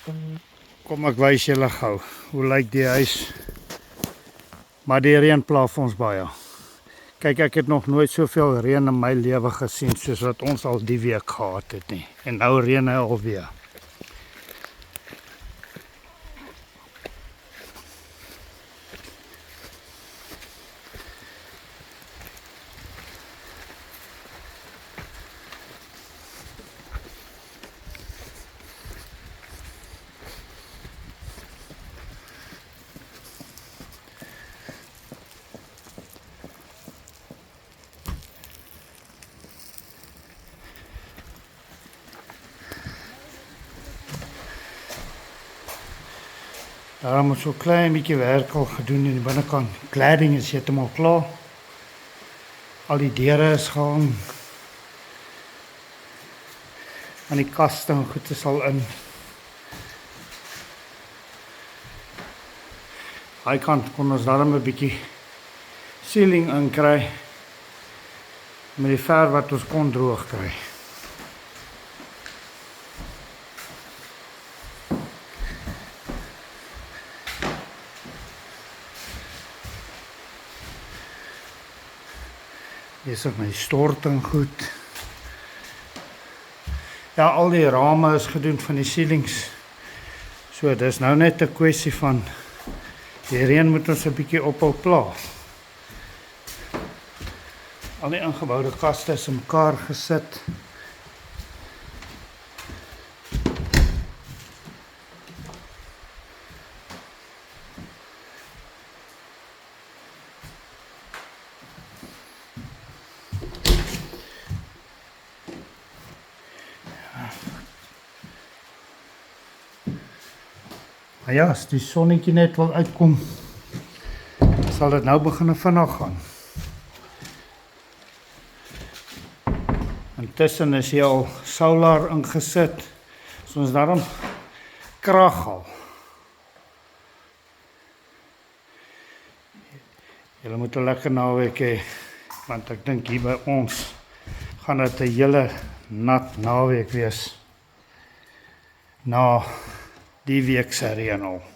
Kom ek wys julle gou. Hoe lyk die huis? Maar die reën pla vir ons baie. Kyk, ek het nog nooit soveel reën in my lewe gesien soos wat ons al die week gehad het nie. En nou reën hy alweer. Daar moet so klein bietjie werk al gedoen in die binnekant. Kleding is heeltemal klaar. Al die deure is gehang. En die kaste en goed is al in. Hy kant kon ons daarom 'n bietjie ceiling inkry. Met die verf wat ons kon droog kry. Hier is ook my storting goed. Ja, al die rame is gedoen van die ceilings. So, dis nou net 'n kwessie van die reën moet ons 'n bietjie ophou pla. Al die ingeboude kaste is in mekaar gesit. Maar ja, as die sonnetjie net wil uitkom, sal dit nou begin vinnig gaan. Intussen is hier al solar ingesit, so ons daarom krag al. Julle moet 'n lekker naweek hê, want ek dink hier by ons gaan dit 'n hele nat naweek wees na die week se reën al.